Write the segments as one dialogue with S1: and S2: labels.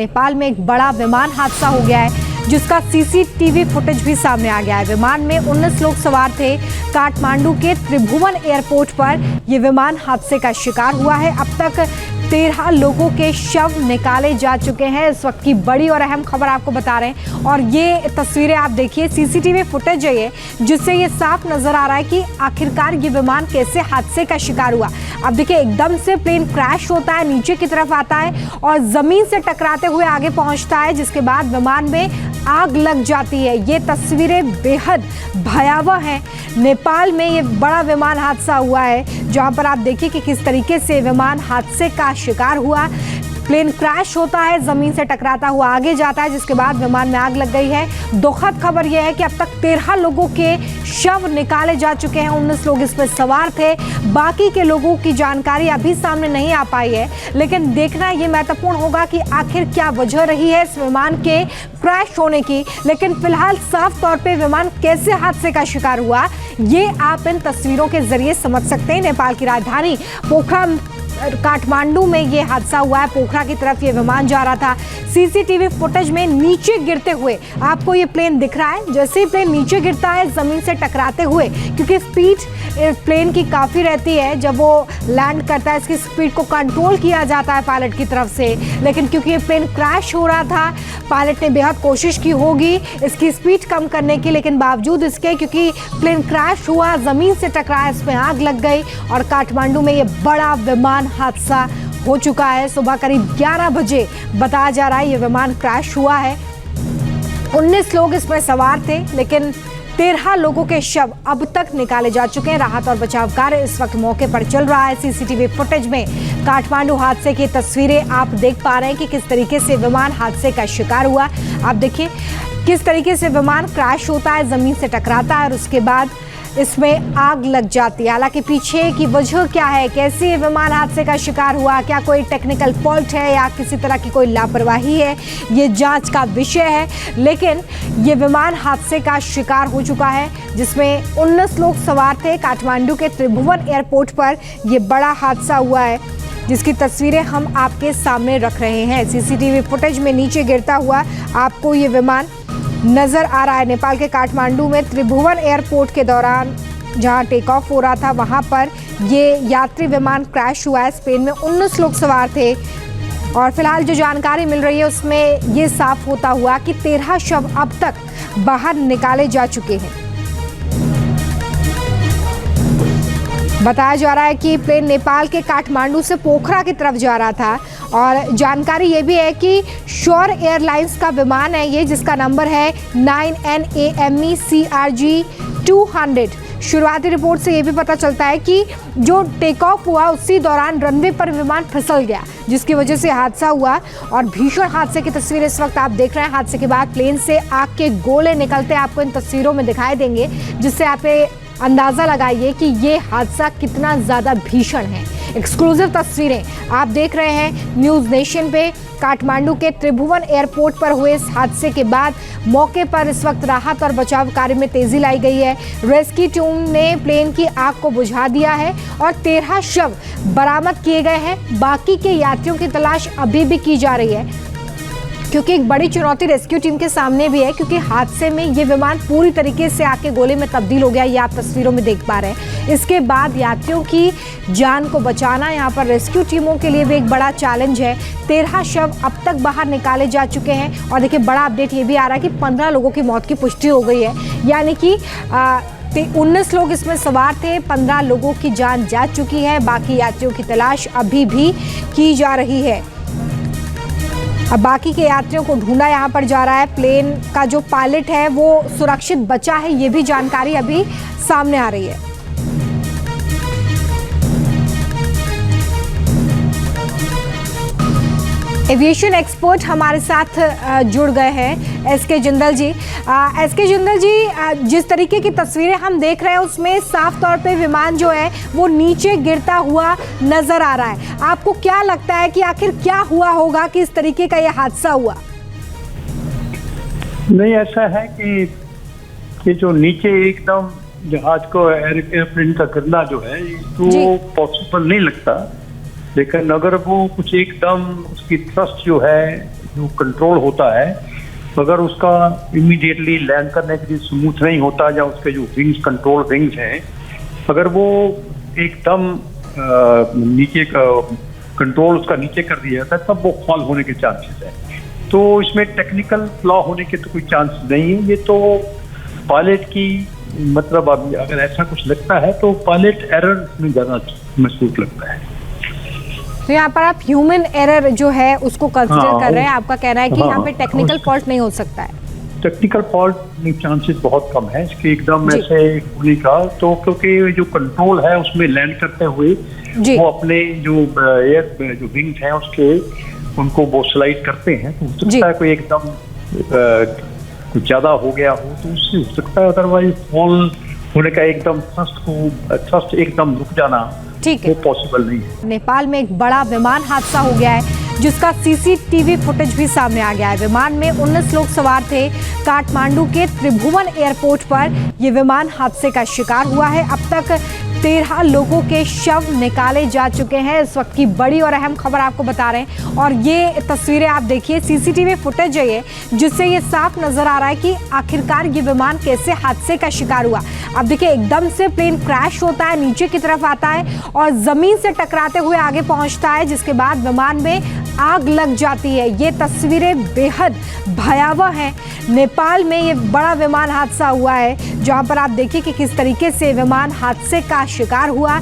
S1: नेपाल में एक बड़ा विमान हादसा हो गया है जिसका सीसीटीवी फुटेज भी सामने आ गया है। विमान में 19 लोग सवार थे। काठमांडू के त्रिभुवन एयरपोर्ट पर यह विमान हादसे का शिकार हुआ है। अब तक 13 लोगों के शव निकाले जा चुके हैं। इस वक्त की बड़ी और अहम खबर आपको बता रहे हैं और ये तस्वीरें आप देखिए, सीसीटीवी फुटेज है ये, जिससे ये साफ नजर आ रहा है कि आखिरकार ये विमान कैसे हादसे का शिकार हुआ। अब देखिए, एकदम से प्लेन क्रैश होता है, नीचे की तरफ आता है और जमीन से टकराते हुए आगे पहुंचता है, जिसके बाद विमान में आग लग जाती है। ये तस्वीरें बेहद भयावह हैं। नेपाल में ये बड़ा विमान हादसा हुआ है जहां पर आप देखिए कि किस तरीके से विमान हादसे का शिकार हुआ। प्लेन क्रैश होता है, जमीन से टकराता हुआ आगे जाता है, जिसके बाद विमान में आग लग गई है। दुखद खबर यह है कि अब तक 13 लोगों के शव निकाले जा चुके हैं। 19 लोग इसमें सवार थे। बाकी के लोगों की जानकारी अभी सामने नहीं आ पाई है, लेकिन देखना ये महत्वपूर्ण होगा कि आखिर क्या वजह रही है इस विमान के क्रैश होने की। लेकिन फिलहाल साफ तौर पे विमान कैसे हादसे का शिकार हुआ, ये आप इन तस्वीरों के जरिए समझ सकते हैं। नेपाल की राजधानी पोखरा काठमांडू में ये हादसा हुआ है। पोखरा की तरफ ये विमान जा रहा था। सीसीटीवी फुटेज में नीचे गिरते हुए आपको ये प्लेन दिख रहा है। जैसे ही प्लेन नीचे गिरता है जमीन से टकराते हुए, क्योंकि स्पीड प्लेन की काफ़ी रहती है, जब वो लैंड करता है इसकी स्पीड को कंट्रोल किया जाता है पायलट की तरफ से, लेकिन क्योंकि ये प्लेन क्रैश हो रहा था, पायलट ने बेहद कोशिश की होगी इसकी स्पीड कम करने की, लेकिन बावजूद इसके क्योंकि प्लेन क्रैश हुआ, ज़मीन से टकराया, इसमें आग लग गई और काठमांडू में ये बड़ा विमान हादसा हो चुका है। सुबह करीब 11 बजे बताया जा रहा है ये विमान क्रैश हुआ है। 19 लोग इसमें सवार थे, लेकिन 13 लोगों के शव अब तक निकाले जा चुके हैं। राहत और बचाव कार्य इस वक्त मौके पर चल रहा है। सीसीटीवी फुटेज में काठमांडू हादसे की तस्वीरें आप देख पा रहे हैं कि किस तरीके से विमान हादसे का शिकार हुआ। आप देखिए किस तरीके से विमान क्रैश होता है, जमीन से टकराता है और उसके बाद इसमें आग लग जाती है। हालांकि पीछे की वजह क्या है, कैसे विमान हादसे का शिकार हुआ, क्या कोई टेक्निकल फॉल्ट है या किसी तरह की कोई लापरवाही है, ये जांच का विषय है। लेकिन ये विमान हादसे का शिकार हो चुका है जिसमें 19 लोग सवार थे। काठमांडू के त्रिभुवन एयरपोर्ट पर यह बड़ा हादसा हुआ है, जिसकी तस्वीरें हम आपके सामने रख रहे हैं। सीसीटीवी फुटेज में नीचे गिरता हुआ आपको ये विमान नजर आ रहा है। नेपाल के काठमांडू में त्रिभुवन एयरपोर्ट के दौरान जहां टेक ऑफ हो रहा था, वहां पर ये यात्री विमान क्रैश हुआ है। स्पेन में 19 लोग सवार थे और फिलहाल जो जानकारी मिल रही है उसमें ये साफ होता हुआ कि 13 शव अब तक बाहर निकाले जा चुके हैं। बताया जा रहा है कि प्लेन नेपाल के काठमांडू से पोखरा की तरफ जा रहा था और जानकारी ये भी है कि श्योर एयरलाइंस का विमान है ये, जिसका नंबर है 9NAME CRG 200। शुरुआती रिपोर्ट से ये भी पता चलता है कि जो टेक ऑफ हुआ उसी दौरान रनवे पर विमान फिसल गया, जिसकी वजह से हादसा हुआ और भीषण हादसे की तस्वीर इस वक्त आप देख रहे हैं। हादसे के बाद प्लेन से आग के गोले निकलते आपको इन तस्वीरों में दिखाई देंगे, जिससे आप अंदाज़ा लगाइए कि ये हादसा कितना ज़्यादा भीषण है। एक्सक्लूसिव तस्वीरें आप देख रहे हैं न्यूज़ नेशन पे। काठमांडू के त्रिभुवन एयरपोर्ट पर हुए इस हादसे के बाद मौके पर इस वक्त राहत और बचाव कार्य में तेजी लाई गई है। रेस्क्यू टीम ने प्लेन की आग को बुझा दिया है और 13 शव बरामद किए गए हैं। बाकी के यात्रियों की तलाश अभी भी की जा रही है, क्योंकि एक बड़ी चुनौती रेस्क्यू टीम के सामने भी है, क्योंकि हादसे में ये विमान पूरी तरीके से आग के गोले में तब्दील हो गया। ये आप तस्वीरों में देख पा रहे हैं। इसके बाद यात्रियों की जान को बचाना यहाँ पर रेस्क्यू टीमों के लिए भी एक बड़ा चैलेंज है। 13 शव अब तक बाहर निकाले जा चुके हैं और देखिए बड़ा अपडेट ये भी आ रहा है कि 15 लोगों की मौत की पुष्टि हो गई है, यानी कि 19 लोग इसमें सवार थे, 15 लोगों की जान जा चुकी है। बाकी यात्रियों की तलाश अभी भी की जा रही है। अब बाकी के यात्रियों को ढूंढा यहाँ पर जा रहा है। प्लेन का जो पायलट है वो सुरक्षित बचा है, ये भी जानकारी अभी सामने आ रही है। एविएशन एक्सपर्ट हमारे साथ जुड़ गए हैं एसके जिंदल जी। एसके जिंदल जी, जिस तरीके की तस्वीरें हम देख रहे हैं उसमें साफ तौर पे विमान जो है वो नीचे गिरता हुआ नजर आ रहा है। आपको क्या लगता है कि आखिर क्या हुआ होगा कि इस तरीके का ये हादसा हुआ?
S2: नहीं, ऐसा है कि जो नीचे एकदम जहाज को एयरप्लेन का गिरना जो है तो पॉसिबल नहीं लगता, लेकिन अगर वो कुछ एकदम उसकी थ्रस्ट जो है जो कंट्रोल होता है, अगर उसका इमीडिएटली लैंड करने के लिए स्मूथ नहीं होता, या उसके जो विंग्स कंट्रोल विंग्स हैं, अगर वो एकदम नीचे का कंट्रोल उसका नीचे कर दिया जाता है, तब वो फॉल होने के चांसेस है। तो इसमें टेक्निकल फ्लॉ होने के तो कोई चांस नहीं है। ये तो पायलट की मतलब अगर ऐसा कुछ लगता है तो पायलट एरर में ज़्यादा महसूस लगता है।
S1: तो यहाँ पर आप ह्यूमन एरर जो है उसको कंसीडर कर रहे हैं, आपका कहना है कि यहाँ पे टेक्निकल फॉल्ट नहीं हो सकता है।
S2: टेक्निकल फॉल्ट चांसेस बहुत कम है इसके एकदम ऐसे होने का, तो क्योंकि जो कंट्रोल है उसमें लैंड करते हुए वो अपने जो एयर जो विंग्स हैं उसके उनको वो स्लाइड करते हैं, तो हो सकता है कोई एकदम कुछ ज्यादा हो गया हो तो उससे हो सकता है, अदरवाइज फॉल होने का एकदम थ्रस्ट एकदम रुक जाना
S1: ठीक है,
S2: वो पॉसिबल नहीं है।
S1: नेपाल में एक बड़ा विमान हादसा हो गया है जिसका सीसीटीवी फुटेज भी सामने आ गया है। विमान में 19 लोग सवार थे। काठमांडू के त्रिभुवन एयरपोर्ट पर यह विमान हादसे का शिकार हुआ है। अब तक 13 लोगों के शव निकाले जा चुके हैं। इस वक्त की बड़ी और अहम खबर आपको बता रहे हैं, और ये तस्वीरें आप देखिए, सीसीटीवी फुटेज है ये, जिससे ये साफ नजर आ रहा है कि आखिरकार ये विमान कैसे हादसे का शिकार हुआ। अब देखिए, एकदम से प्लेन क्रैश होता है, नीचे की तरफ आता है और जमीन से टकराते हुए आगे पहुंचता है, जिसके बाद विमान में आग लग जाती है। ये तस्वीरें बेहद भयावह हैं। नेपाल में ये बड़ा विमान हादसा हुआ है, जहां पर आप देखिए कि किस तरीके से विमान हादसे का शिकार हुआ।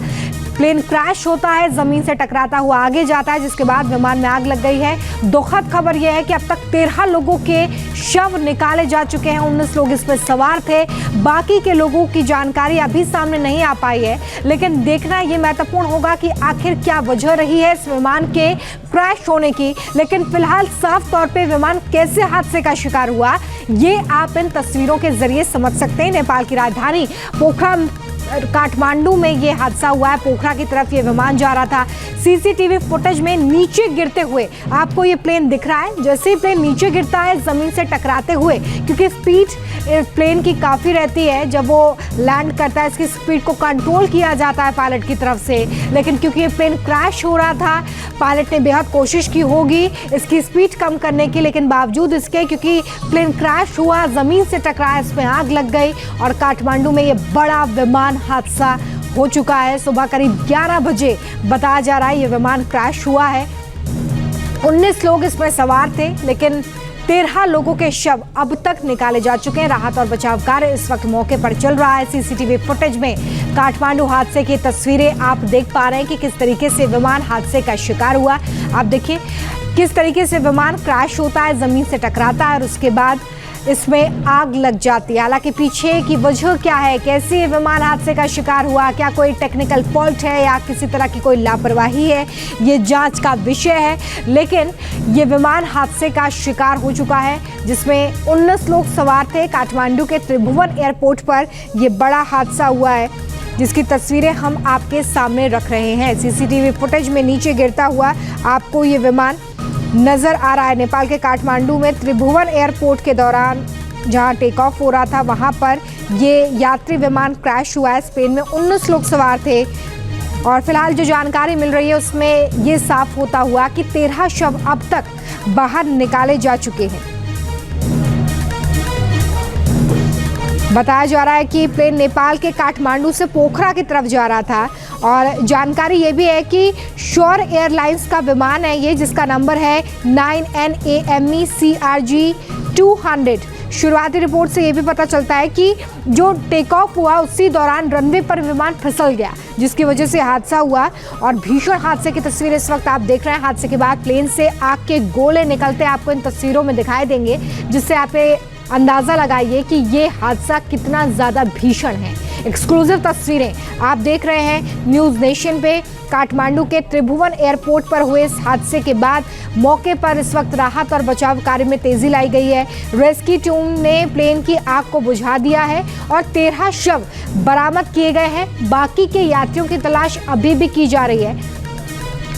S1: प्लेन क्रैश होता है, जमीन से टकराता हुआ आगे जाता है, जिसके बाद विमान में आग लग गई है। दुखद खबर यह है कि अब तक 13 लोगों के शव निकाले जा चुके हैं। 19 लोग इसमें सवार थे। बाकी के लोगों की जानकारी अभी सामने नहीं आ पाई है, लेकिन देखना ये महत्वपूर्ण होगा कि आखिर क्या वजह रही है इस विमान के क्रैश होने की। लेकिन फिलहाल साफ तौर पे विमान कैसे हादसे का शिकार हुआ, ये आप इन तस्वीरों के जरिए समझ सकते हैं। नेपाल की राजधानी पोखरा काठमांडू में ये हादसा हुआ है। पोखरा की तरफ ये विमान जा रहा था। सीसीटीवी फुटेज में नीचे गिरते हुए आपको ये प्लेन दिख रहा है। जैसे ही प्लेन नीचे गिरता है जमीन से टकराते हुए, क्योंकि स्पीड प्लेन की काफ़ी रहती है जब वो लैंड करता है, इसकी स्पीड को कंट्रोल किया जाता है पायलट की तरफ से। लेकिन क्योंकि ये प्लेन क्रैश हो रहा था, पायलट ने बेहद कोशिश की होगी इसकी स्पीड कम करने की, लेकिन बावजूद इसके, क्योंकि प्लेन क्रैश हुआ, ज़मीन से टकराया, इसमें आग लग गई और काठमांडू में ये बड़ा विमान हादसा हो चुका है। सुबह करीब 11 बजे बताया जा रहा है ये विमान क्रैश हुआ है। 19 लोग इसमें सवार थे, लेकिन 13 लोगों के शव अब तक निकाले जा चुके हैं। राहत और बचाव कार्य इस वक्त मौके पर चल रहा है। सीसीटीवी फुटेज में काठमांडू हादसे की तस्वीरें आप देख पा रहे हैं कि किस तरीके से विमान हादसे का शिकार हुआ। आप देखिए किस तरीके से विमान क्रैश होता है, जमीन से टकराता है और उसके बाद इसमें आग लग जाती है। हालांकि पीछे की वजह क्या है, कैसे विमान हादसे का शिकार हुआ, क्या कोई टेक्निकल फॉल्ट है या किसी तरह की कोई लापरवाही है, ये जांच का विषय है। लेकिन ये विमान हादसे का शिकार हो चुका है, जिसमें 19 लोग सवार थे। काठमांडू के त्रिभुवन एयरपोर्ट पर ये बड़ा हादसा हुआ है, जिसकी तस्वीरें हम आपके सामने रख रहे हैं। सीसीटीवी फुटेज में नीचे गिरता हुआ आपको ये विमान नजर आ रहा है। नेपाल के काठमांडू में त्रिभुवन एयरपोर्ट के दौरान जहां टेक ऑफ हो रहा था, वहां पर ये यात्री विमान क्रैश हुआ है। स्पेन में 19 लोग सवार थे और फिलहाल जो जानकारी मिल रही है उसमें ये साफ होता हुआ कि 13 शव अब तक बाहर निकाले जा चुके हैं। बताया जा रहा है कि प्लेन नेपाल के काठमांडू से पोखरा की तरफ जा रहा था और जानकारी ये भी है कि श्योर एयरलाइंस का विमान है ये, जिसका नंबर है 9NAME CRG 200। शुरुआती रिपोर्ट से ये भी पता चलता है कि जो टेक ऑफ हुआ उसी दौरान रनवे पर विमान फिसल गया, जिसकी वजह से हादसा हुआ। और भीषण हादसे की तस्वीर इस वक्त आप देख रहे हैं। हादसे के बाद प्लेन से आग के गोले निकलते आपको इन तस्वीरों में दिखाई देंगे, जिससे आप अंदाज़ा लगाइए कि ये हादसा कितना ज़्यादा भीषण है। एक्सक्लूसिव तस्वीरें आप देख रहे हैं न्यूज़ नेशन पे। काठमांडू के त्रिभुवन एयरपोर्ट पर हुए इस हादसे के बाद मौके पर इस वक्त राहत और बचाव कार्य में तेजी लाई गई है। रेस्क्यू टीम ने प्लेन की आग को बुझा दिया है और 13 शव बरामद किए गए हैं। बाकी के यात्रियों की तलाश अभी भी की जा रही है,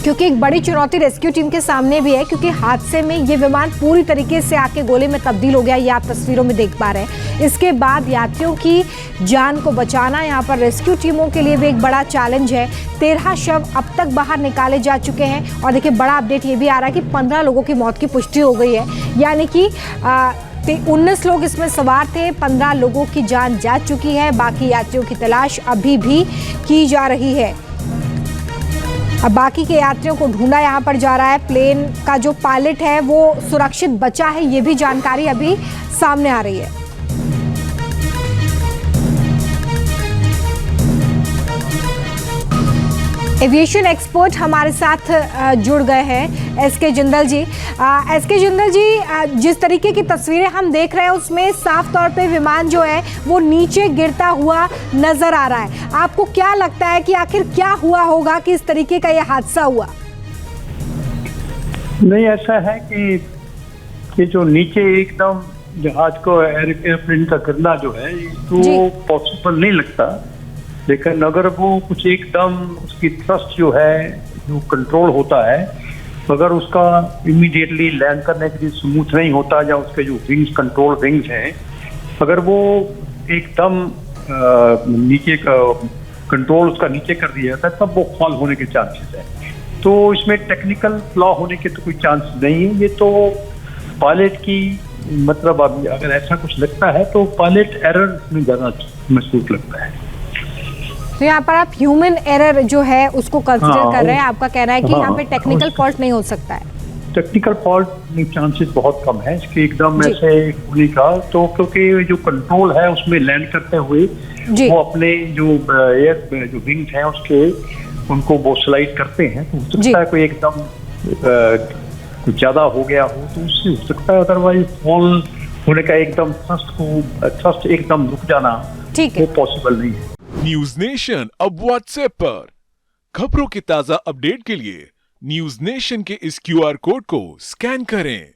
S1: क्योंकि एक बड़ी चुनौती रेस्क्यू टीम के सामने भी है, क्योंकि हादसे में ये विमान पूरी तरीके से आग के गोले में तब्दील हो गया। ये आप तस्वीरों में देख पा रहे हैं। इसके बाद यात्रियों की जान को बचाना यहाँ पर रेस्क्यू टीमों के लिए भी एक बड़ा चैलेंज है। 13 शव अब तक बाहर निकाले जा चुके हैं और देखिए बड़ा अपडेट ये भी आ रहा है कि 15 लोगों की मौत की पुष्टि हो गई है, यानी कि 19 लोग इसमें सवार थे, 15 लोगों की जान जा चुकी है, बाकी यात्रियों की तलाश अभी भी की जा रही है। अब बाकी के यात्रियों को ढूंढा यहाँ पर जा रहा है। प्लेन का जो पायलट है वो सुरक्षित बचा है, ये भी जानकारी अभी सामने आ रही है। एविएशन एक्सपर्ट हमारे साथ जुड़ गए हैं एसके जिंदल जी। एसके जिंदल जी, जिस तरीके की तस्वीरें हम देख रहे हैं उसमें साफ तौर पे विमान जो है वो नीचे गिरता हुआ नजर आ रहा है। आपको क्या लगता है कि आखिर क्या हुआ होगा कि इस तरीके का यह हादसा हुआ?
S2: नहीं, ऐसा है कि जो नीचे एकदम जहाज को एयरप्लेन का गिरना जो है तो पॉसिबल नहीं लगता, लेकिन अगर वो कुछ एकदम उसकी थ्रस्ट जो है जो कंट्रोल होता है, अगर उसका इमीडिएटली लैंड करने के लिए स्मूथ नहीं होता या उसके जो विंग्स कंट्रोल विंग्स हैं अगर वो एकदम नीचे का कंट्रोल उसका नीचे कर दिया जाता है तब वो फॉल होने के चांसेस है। तो इसमें टेक्निकल फ्लॉ होने के तो कोई चांस नहीं है, ये तो पायलट की मतलब अगर ऐसा कुछ लगता है तो पायलट एरर में ज़्यादा महसूस लगता है।
S1: तो यहाँ पर आप ह्यूमन एरर जो है उसको कंसीडर कर रहे हैं, आपका कहना है कि यहाँ पे टेक्निकल फॉल्ट नहीं हो सकता है?
S2: टेक्निकल फॉल्ट चांसेस बहुत कम है इसके एकदम ऐसे होने का, तो क्योंकि जो कंट्रोल है उसमें लैंड करते हुए वो अपने जो एयर जो विंग्स हैं उसके उनको वो स्लाइड करते हैं, तो हो सकता है कोई एकदम कुछ ज्यादा हो गया हो तो उससे हो सकता है, अदरवाइज फॉल होने का एकदम थ्रस्ट एकदम रुक जाना वो पॉसिबल नहीं है।
S3: न्यूज नेशन अब व्हाट्सएप पर खबरों के ताजा अपडेट के लिए न्यूज नेशन के इस QR कोड को स्कैन करें।